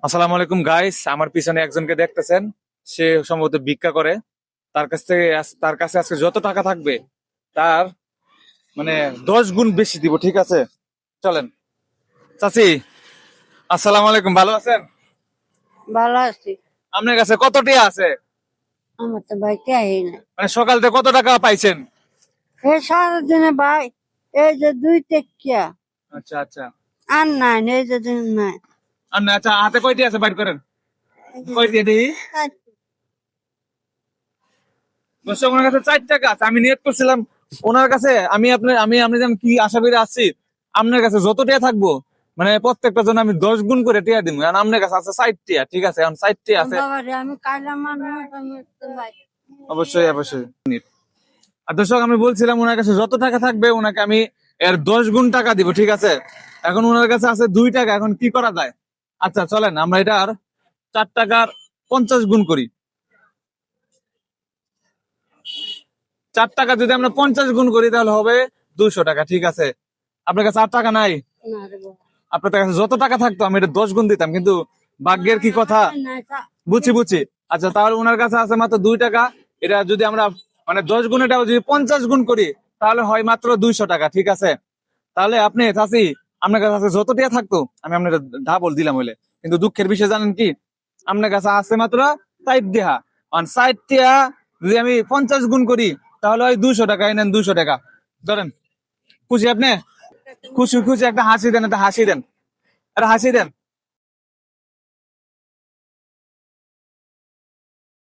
আসসালামু আলাইকুম গাইস, আমার পিছনে একজনকে দেখতেছেন। সে সম্ভবত ভিক্ষা করে। তার কাছে আজকে যত টাকা থাকবে তার মানে 10 গুণ বেশি দিব, ঠিক আছে? চলেন। চাচি, আসসালামু আলাইকুম, ভালো আছেন? ভালো আছি। আপনার কাছে কত টাকা আছে? আমার তো ভাইতে আহি না। মানে সকাল থেকে কত টাকা পাইছেন? এই সারাদিনে ভাই, এই যে 2 টেকিয়া আচ্ছা আচ্ছা। আর নাই, এই যে দিন নাই। আচ্ছা, হাতে কয়টি আছে বাইর করেন। কয়টি দিই? দর্শক, ওনার কাছে 4 টাকা আছে। আমি নিয়ত করছিলাম ওনার কাছে, আমি যেন কি আশা করে আসছি, আপনার কাছে যত টাকা থাকবো মানে প্রত্যেকটা জন আমি 10 গুণ করে টাকা দিব। কারণ আপনার কাছে আছে 60 টাকা, ঠিক আছে? এখন 60 টাকা আছে। বাবারে, আমি কাইলা মানুষ, আমি তো ভাই। অবশ্যই অবশ্যই। আর দর্শক, আমি বলছিলাম ওনার কাছে যত টাকা থাকবে ওনাকে আমি এর 10 গুণ টাকা দিব, ঠিক আছে? এখন ওনার কাছে আছে 2 টাকা, এখন কি করা যায়? আচ্ছা চলেন আমরা এটার 4 টাকার 50 গুণ করি। 4 টাকা যদি আমরা 50 গুণ করি তাহলে হবে 200 টাকা, ঠিক আছে? আপনার কাছে 8 টাকা নাই? না রে বাবা। আপনার কাছে যত টাকা থাকতো আমি এটা 10 গুণ দিতাম, কিন্তু ভাগ্যের কি কথা। নাই, বুঝছি বুঝছি। আচ্ছা, তাহলে ওনার কাছে আছে মাত্র 2 টাকা। এটা যদি আমরা মানে 10 গুণ, এটা যদি 50 গুণ করি তাহলে হয় মাত্র 200 টাকা, ঠিক আছে? তাহলে আপনি চাচি, আপনার কাছে আছে যত টাকা থাকতো আমি আপনার ডাবল দিলাম হইলে। কিন্তু দুঃখের বিষয় জানেন কি, আপনার কাছে আছে মাত্র 60 টাকা। আর 60 টাকা যদি আমি 50 গুণ করি তাহলে হয় 200 টাকা। নেন 200 টাকা ধরেন। খুশি আপনি? খুশি খুশি, একটা হাসি দেন, একটা হাসি দেন, একটা হাসি দেন।